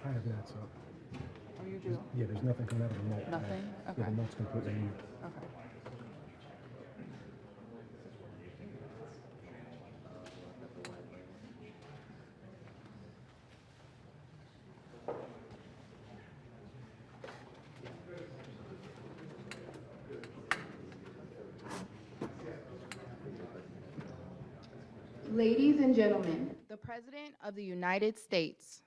I have that, so. Oh, you do? Yeah, there's nothing coming out of the mold. Nothing? Yeah, Okay. the mold's completely mute. Okay. Ladies and gentlemen, the President of the United States.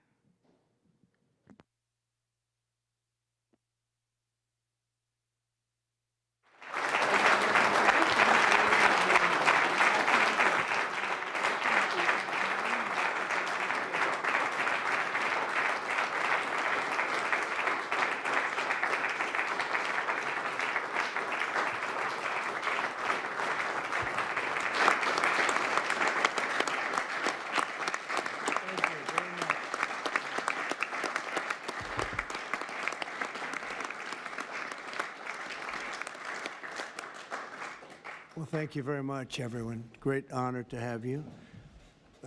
Well, thank you very much, everyone. Great honor to have you.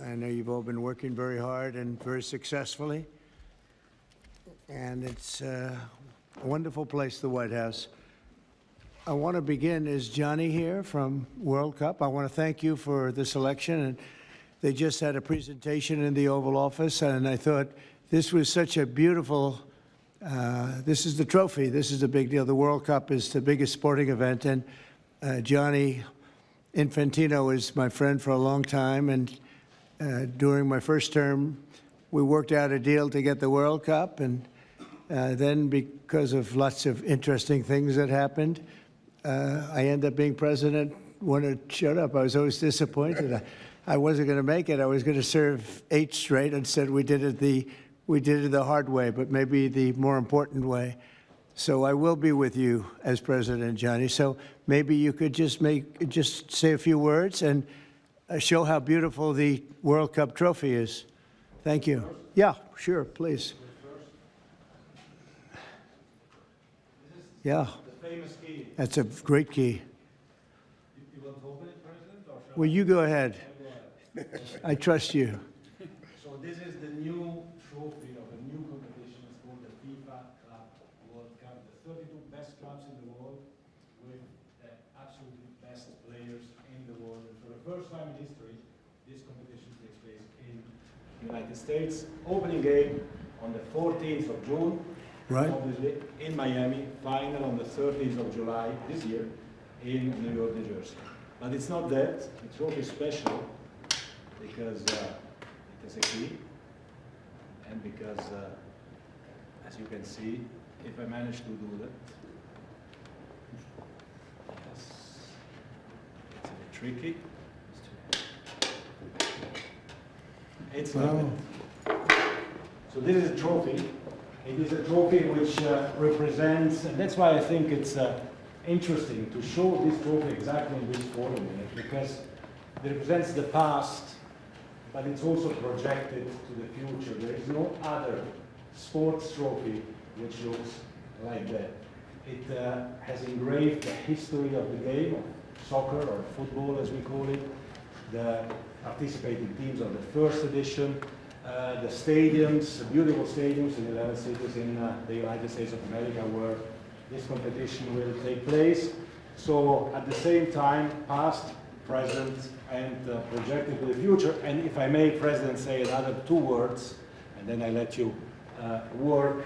I know you've all been working very hard and very successfully. And it's a wonderful place, the White House. I want to begin, is Johnny here from World Cup? I want to thank you for the selection. And they just had a presentation in the Oval Office, and I thought this was such a beautiful, this is the trophy. This is the big deal. The World Cup is the biggest sporting event, and Gianni Infantino is my friend for a long time, and during my first term, we worked out a deal to get the World Cup, and then because of lots of interesting things that happened, I ended up being president when it showed up. I was always disappointed. I wasn't going to make it. I was going to serve 8 straight. Instead, we did it the hard way, but maybe the more important way. So I will be with you as president, Johnny. So maybe you could just say a few words and show how beautiful the World Cup trophy is. Thank you. Yeah, sure, please. Yeah. The famous key. That's a great key. You want to open it, President, or shall Well, you go ahead. I go ahead? I trust you. So this is the new trophy of a new competition. It's called the FIFA Club World Cup. The 32 best clubs in the world with the absolutely best players in the world. And for the first time in history, this competition takes place in the United States. Opening game on the 14th of June. Right. Obviously in Miami. Final on the 13th of July this year in New York, New Jersey. But it's not that. The trophy is special because it is a key, and because, as you can see, if I manage to do that, yes, it's a bit tricky. It's like that. So this is a trophy. It is a trophy which represents, and that's why I think it's interesting to show this trophy exactly in this form, because it represents the past, but it's also projected to the future. There is no other sports trophy which looks like that. It has engraved the history of the game, of soccer or football as we call it, the participating teams of the first edition, the stadiums, beautiful stadiums in 11 cities in the United States of America where this competition will take place. So at the same time, past, present, and projected to the future. And if I may, President, say another 2 words, and then I let you work.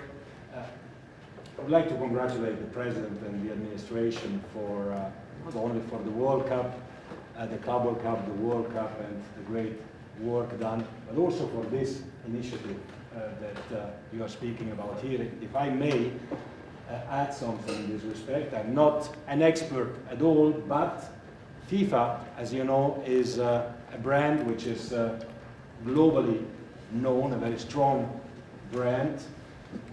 I would like to congratulate the President and the administration for not only for the World Cup, the Club World Cup, the World Cup, and the great work done, but also for this initiative that you are speaking about here. If I may add something in this respect, I'm not an expert at all, but FIFA, as you know, is a brand which is globally known, a very strong brand.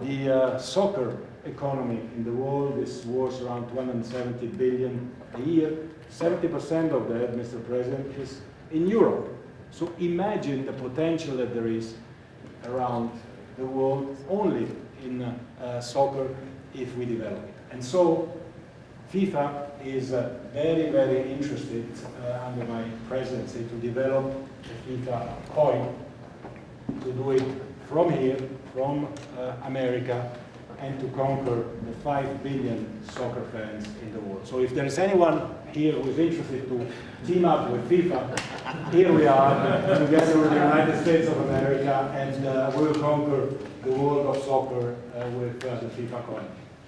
The soccer economy in the world is worth around 270 billion a year. 70% of that, Mr. President, is in Europe. So imagine the potential that there is around the world only in soccer if we develop it. And so FIFA is very, very interested under my presidency to develop the FIFA coin, to do it from here, from America, and to conquer the 5 billion soccer fans in the world. So if there is anyone here who is interested to team up with FIFA, here we are, together with the United States of America, and we will conquer the world of soccer with the FIFA coin.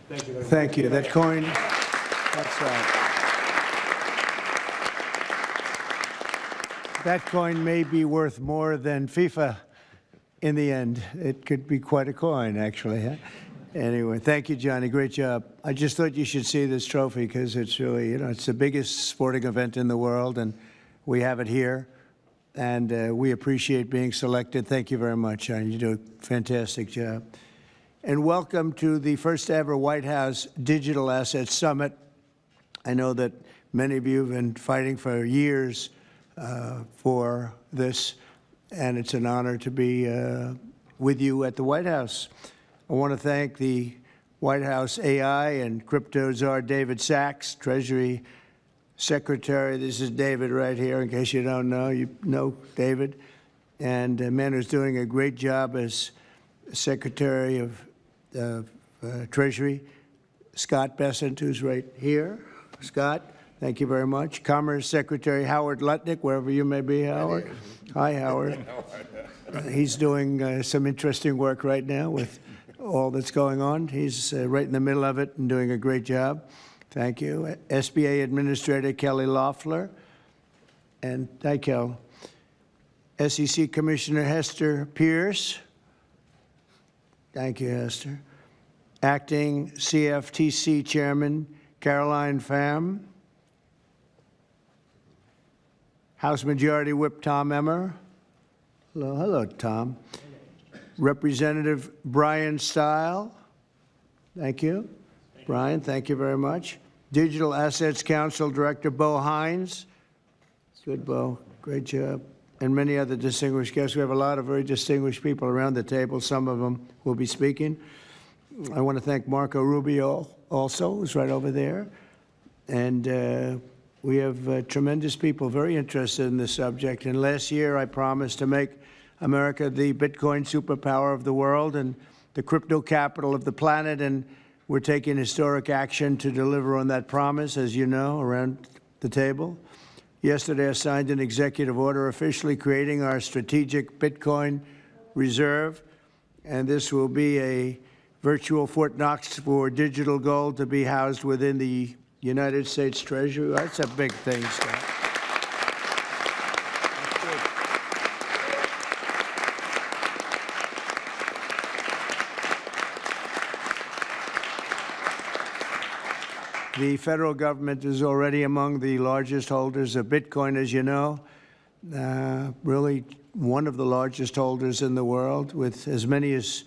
Thank you very much. Thank you. That coin, that's right. That coin may be worth more than FIFA in the end. It could be quite a coin, actually. Huh? Anyway, thank you, Johnny. Great job. I just thought you should see this trophy because it's really, it's the biggest sporting event in the world, and we have it here. And we appreciate being selected. Thank you very much, Johnny. You do a fantastic job. And welcome to the first ever White House Digital Assets Summit. I know that many of you have been fighting for years for this, and it's an honor to be with you at the White House. I want to thank the White House AI and crypto czar David Sachs, Treasury Secretary. This is David right here, in case you don't know. You know David. And a man who's doing a great job as Secretary of Treasury, Scott Bessent, who's right here. Scott, thank you very much. Commerce Secretary Howard Lutnick, wherever you may be, Howard. Hi, Howard. He's doing some interesting work right now with all that's going on. He's right in the middle of it and doing a great job. Thank you. SBA Administrator Kelly Loeffler. And hi, Kel. SEC Commissioner Hester Pierce. Thank you, Hester. Acting CFTC Chairman Caroline Pham. House Majority Whip Tom Emmer. Hello, hello, Tom. Representative Brian Stile. Thank you. Brian, thank you very much. Digital Assets Council Director Bo Hines. Good, Bo. Great job. And many other distinguished guests. We have a lot of very distinguished people around the table. Some of them will be speaking. I want to thank Marco Rubio also, who's right over there. And we have tremendous people very interested in this subject. And last year, I promised to make America the Bitcoin superpower of the world and the crypto capital of the planet. And we're taking historic action to deliver on that promise, as you know, around the table. Yesterday, I signed an executive order officially creating our strategic Bitcoin reserve. And this will be a virtual Fort Knox for digital gold to be housed within the United States Treasury. That's a big thing, Scott. The federal government is already among the largest holders of Bitcoin, as you know, really one of the largest holders in the world, with as many as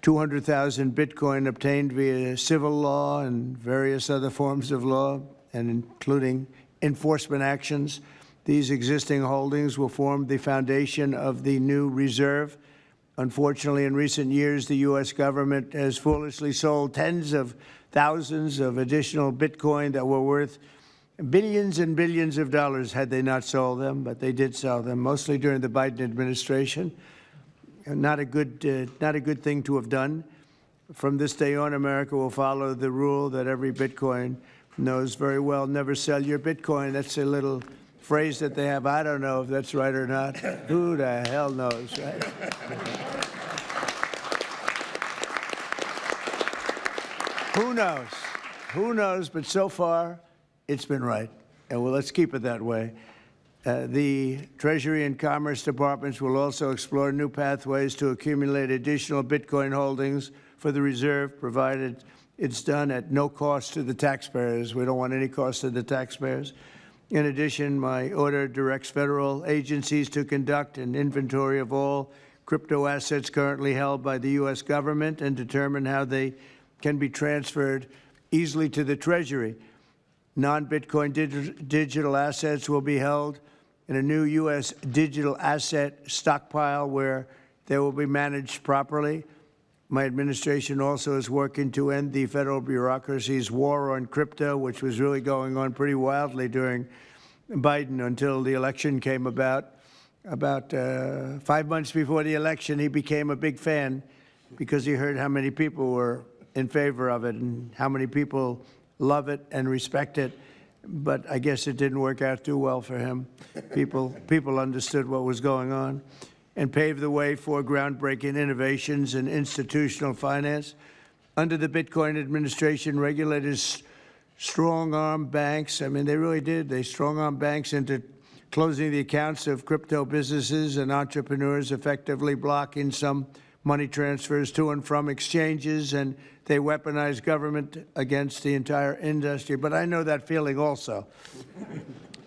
200,000 Bitcoin obtained via civil law and various other forms of law, and including enforcement actions. These existing holdings will form the foundation of the new reserve. Unfortunately, in recent years, the U.S. government has foolishly sold tens of thousands of additional Bitcoin that were worth billions and billions of dollars had they not sold them, but they did sell them, mostly during the Biden administration. Not a good thing to have done. From this day on, America will follow the rule that every Bitcoin knows very well: never sell your Bitcoin. That's a little phrase that they have. I don't know if that's right or not. Who the hell knows, right? Who knows? Who knows? But so far, it's been right. And well, let's keep it that way. The Treasury and Commerce Departments will also explore new pathways to accumulate additional Bitcoin holdings for the reserve, provided it's done at no cost to the taxpayers. We don't want any cost to the taxpayers. In addition, my order directs federal agencies to conduct an inventory of all crypto assets currently held by the U.S. government and determine how they can be transferred easily to the Treasury. Non-Bitcoin digital assets will be held in a new U.S. digital asset stockpile where they will be managed properly. My administration also is working to end the federal bureaucracy's war on crypto, which was really going on pretty wildly during Biden until the election came about. about 5 months before the election, he became a big fan because he heard how many people were in favor of it and how many people love it and respect it. But I guess it didn't work out too well for him. People understood what was going on and paved the way for groundbreaking innovations in institutional finance. Under the Bitcoin administration, regulators strong-armed banks. I mean, they really did. They strong-armed banks into closing the accounts of crypto businesses and entrepreneurs, effectively blocking some money transfers to and from exchanges, and they weaponized government against the entire industry. But I know that feeling also.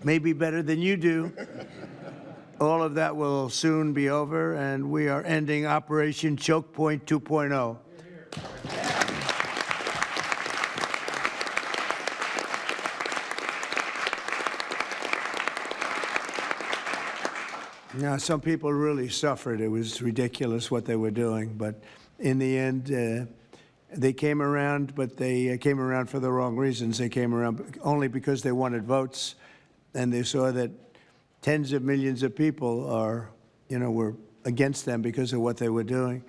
Maybe better than you do. All of that will soon be over, and we are ending Operation Choke Point 2.0. Now, some people really suffered. It was ridiculous what they were doing. But in the end, they came around, but they came around for the wrong reasons. They came around only because they wanted votes, and they saw that tens of millions of people were against them because of what they were doing.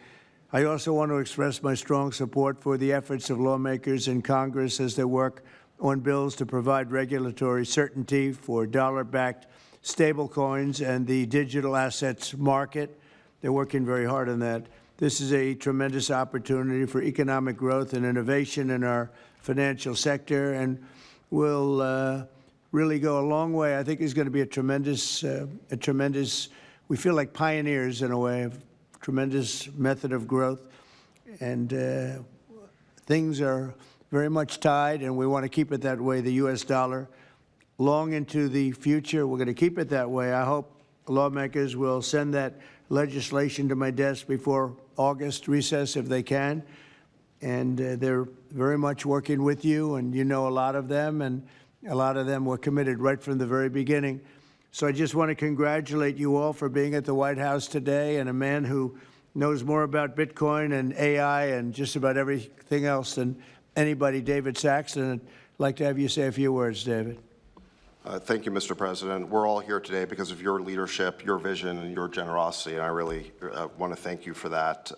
I also want to express my strong support for the efforts of lawmakers in Congress as they work on bills to provide regulatory certainty for dollar-backed stablecoins and the digital assets market. They're working very hard on that. This is a tremendous opportunity for economic growth and innovation in our financial sector, and will really go a long way. I think it's going to be a tremendous, we feel like pioneers in a way, of tremendous method of growth. And things are very much tied, and we want to keep it that way, the U.S. dollar. Long into the future, we're going to keep it that way. I hope lawmakers will send that legislation to my desk before August recess if they can. And they're very much working with you, and you know a lot of them, and a lot of them were committed right from the very beginning. So I just want to congratulate you all for being at the White House today, and a man who knows more about Bitcoin and AI and just about everything else than anybody, David Saxton. I'd like to have you say a few words, David. Thank you, Mr. President. We're all here today because of your leadership, your vision, and your generosity, and I really want to thank you for that.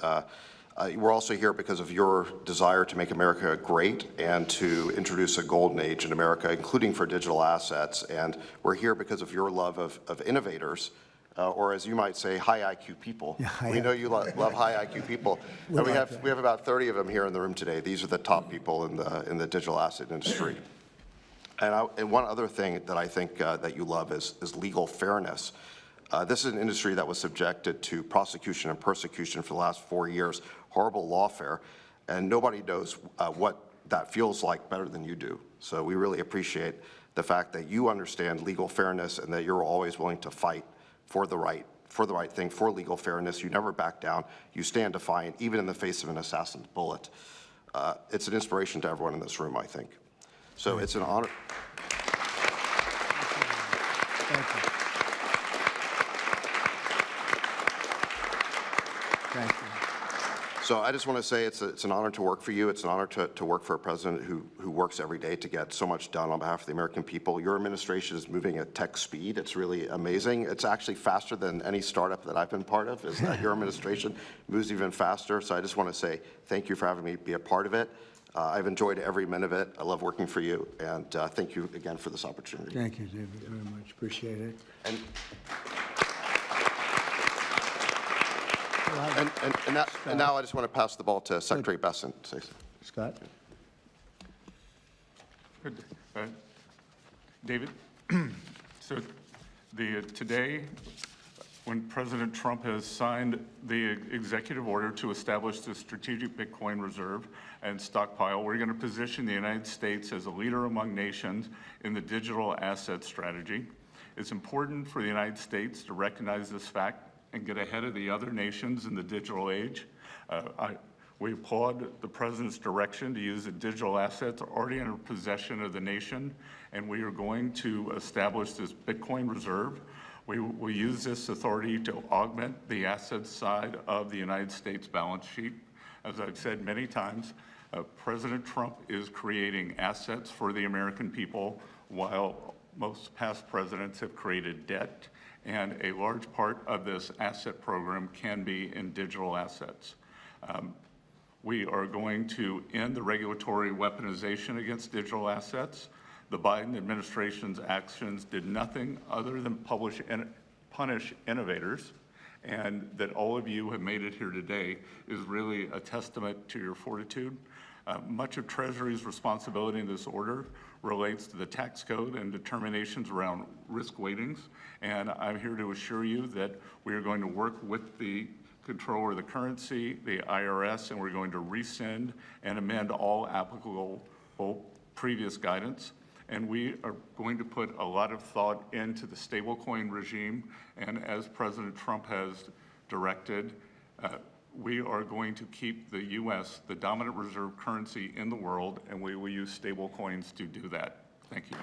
We're also here because of your desire to make America great and to introduce a golden age in America, including for digital assets. And we're here because of your love of innovators, or as you might say, high IQ people. Yeah, we know you love high IQ people. And we have about 30 of them here in the room today. These are the top people in the digital asset industry. And one other thing that I think that you love is legal fairness. This is an industry that was subjected to prosecution and persecution for the last 4 years, horrible lawfare, and nobody knows what that feels like better than you do. So we really appreciate the fact that you understand legal fairness and that you're always willing to fight for the right thing, for legal fairness. You never back down. You stand defiant, even in the face of an assassin's bullet. It's an inspiration to everyone in this room, I think. So it's an honor. Thank you. Thank you. So I just want to say it's an honor to work for you. It's an honor to work for a president who works every day to get so much done on behalf of the American people. Your administration is moving at tech speed. It's really amazing. It's actually faster than any startup that I've been part of. Is that your administration moves even faster. So I just want to say thank you for having me be a part of it. I've enjoyed every minute of it. I love working for you, and thank you again for this opportunity. Thank you, David, very much. Appreciate it. And now I just want to pass the ball to Secretary Besson. Scott? Good. David, so today, when President Trump has signed the executive order to establish the strategic Bitcoin reserve and stockpile, we're going to position the United States as a leader among nations in the digital asset strategy. It's important for the United States to recognize this fact and get ahead of the other nations in the digital age. We applaud the President's direction to use the digital assets already in possession of the nation, and we are going to establish this Bitcoin reserve. We will use this authority to augment the assets side of the United States balance sheet. As I've said many times, President Trump is creating assets for the American people while most past presidents have created debt and a large part of this asset program can be in digital assets. We are going to end the regulatory weaponization against digital assets. The Biden administration's actions did nothing other than punish innovators, and that all of you have made it here today is really a testament to your fortitude. Much of Treasury's responsibility in this order relates to the tax code and determinations around risk weightings, and I'm here to assure you that we are going to work with the Controller of the Currency, the IRS, and we're going to rescind and amend all applicable previous guidance. And we are going to put a lot of thought into the stablecoin regime, and as President Trump has directed, we are going to keep the U.S. the dominant reserve currency in the world, and we will use stablecoins to do that. Thank you.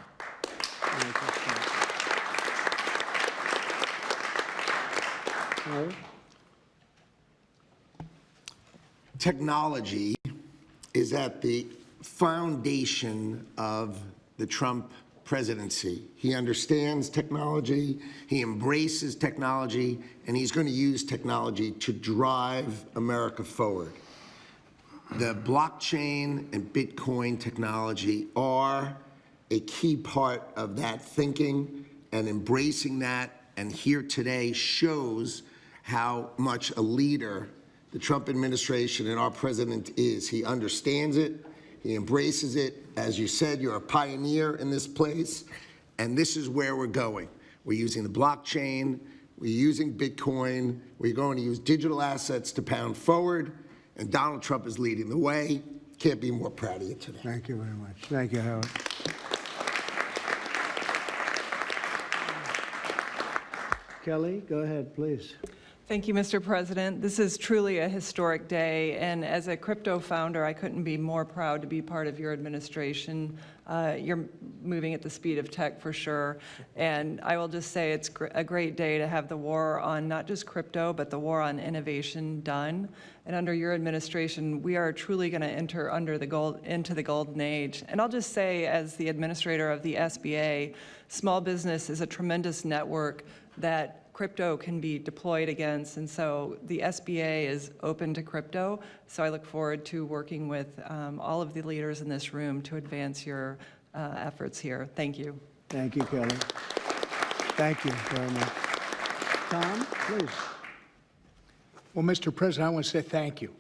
Technology is at the foundation of the Trump presidency. He understands technology, he embraces technology, and he's going to use technology to drive America forward. The blockchain and Bitcoin technology are a key part of that thinking, and embracing that, and here today shows how much a leader the Trump administration and our president is. He understands it, he embraces it. As you said, you're a pioneer in this place, and this is where we're going. We're using the blockchain, we're using Bitcoin, we're going to use digital assets to pound forward, and Donald Trump is leading the way. Can't be more proud of you today. Thank you very much. Thank you, Howard. Kelly, go ahead, please. Thank you, Mr. President. This is truly a historic day, and as a crypto founder, I couldn't be more proud to be part of your administration. You're moving at the speed of tech for sure, and I will just say it's a great day to have the war on not just crypto, but the war on innovation done. And under your administration, we are truly going to enter into the golden age. And I'll just say, as the administrator of the SBA, small business is a tremendous network that crypto can be deployed against, and so the SBA is open to crypto. So I look forward to working with all of the leaders in this room to advance your efforts here. Thank you. Thank you, Kelly. Thank you very much. Tom, please. Well, Mr. President, I want to say thank you.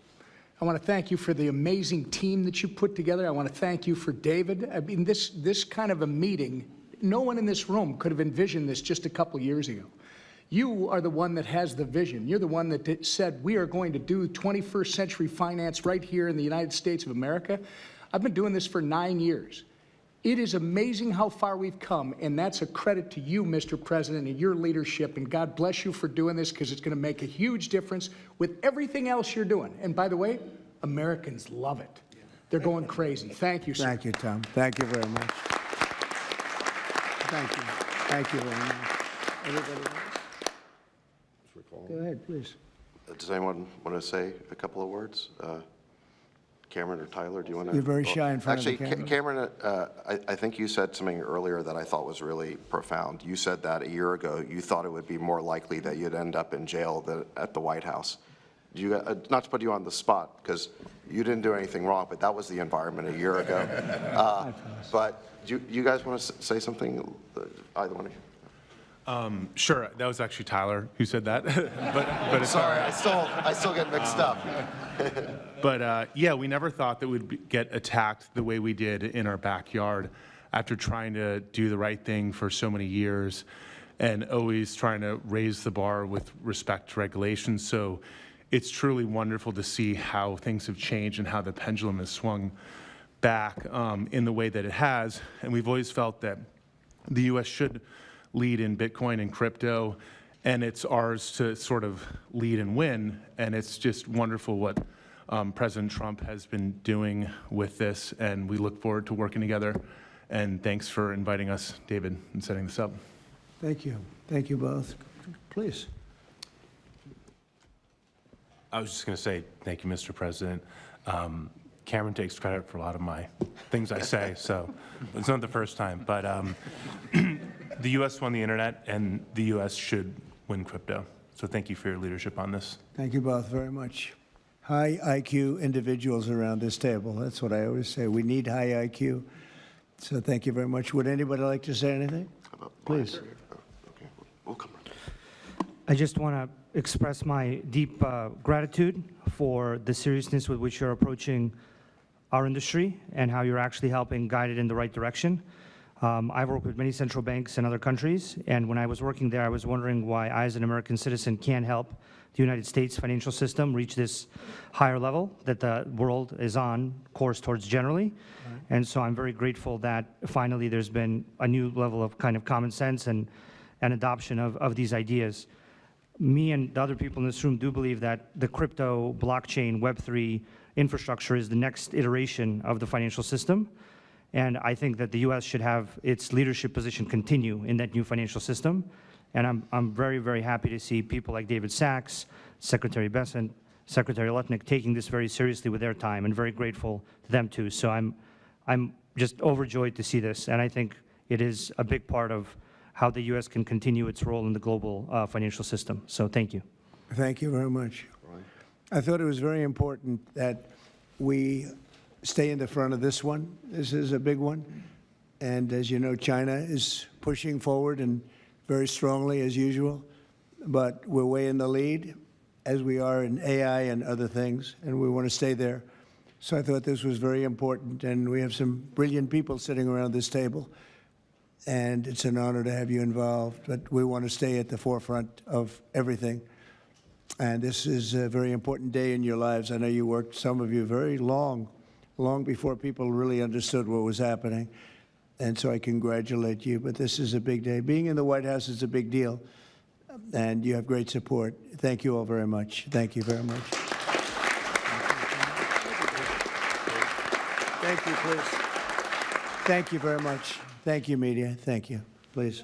I want to thank you for the amazing team that you put together. I want to thank you for David. I mean, this kind of a meeting, no one in this room could have envisioned this just a couple years ago. You are the one that has the vision. You're the one that said, we are going to do 21st century finance right here in the United States of America. I've been doing this for 9 years. It is amazing how far we've come, and that's a credit to you, Mr. President, and your leadership, and God bless you for doing this, because it's going to make a huge difference with everything else you're doing. And by the way, Americans love it. They're going crazy. Thank you, sir. Thank you, Tom. Thank you very much. Thank you. Thank you very much. Everybody else? Go ahead, please. Does anyone want to say a couple of words? Cameron or Tyler, do you want to? You're very shy in front of the camera. Actually, Cameron, I think you said something earlier that I thought was really profound. You said that a year ago you thought it would be more likely that you'd end up in jail than at the White House. Not to put you on the spot, because you didn't do anything wrong, but that was the environment a year ago. But do you guys want to say something, either one of you? Sure, that was actually Tyler who said that. but it's sorry, I still get mixed up. But yeah, we never thought that we'd get attacked the way we did in our backyard after trying to do the right thing for so many years and always trying to raise the bar with respect to regulations. So it's truly wonderful to see how things have changed and how the pendulum has swung back in the way that it has. And we've always felt that the U.S. should lead in Bitcoin and crypto, and it's ours to sort of lead and win. And it's just wonderful what President Trump has been doing with this, and we look forward to working together. And thanks for inviting us, David, and setting this up. Thank you. Thank you both. Please. I was just going to say thank you, Mr. President. Cameron takes credit for a lot of my things I say, so it's not the first time. But The U.S. won the internet, and the U.S. should win crypto. So thank you for your leadership on this. Thank you both very much. High IQ individuals around this table. That's what I always say. We need high IQ. So thank you very much. Would anybody like to say anything? Please. Okay, we'll come. I just want to express my deep gratitude for the seriousness with which you're approaching our industry and how you're actually helping guide it in the right direction. I've worked with many central banks in other countries, and when I was working there, I was wondering why I, as an American citizen, can't help the United States financial system reach this higher level that the world is on course towards generally. Right. And so I'm very grateful that finally there's been a new level of kind of common sense and adoption of these ideas. Me and the other people in this room do believe that the crypto, blockchain, Web3 infrastructure is the next iteration of the financial system. And I think that the U.S. should have its leadership position continue in that new financial system. And I'm very, very happy to see people like David Sachs, Secretary Bessent, Secretary Lutnick taking this very seriously with their time, and very grateful to them too. So I'm just overjoyed to see this, and I think it is a big part of how the U.S. can continue its role in the global financial system. So thank you. Thank you very much. I thought it was very important that we stay in the front of this one. This is a big one. And as you know, China is pushing forward and very strongly as usual. But we're way in the lead, as we are in AI and other things, and we want to stay there. So I thought this was very important, and we have some brilliant people sitting around this table. And it's an honor to have you involved, but we want to stay at the forefront of everything. And this is a very important day in your lives. I know you worked, some of you, very long before people really understood what was happening. And so I congratulate you, but this is a big day. Being in the White House is a big deal, and you have great support. Thank you all very much. Thank you very much. Thank you, please. Thank you very much. Thank you, media. Thank you. Please.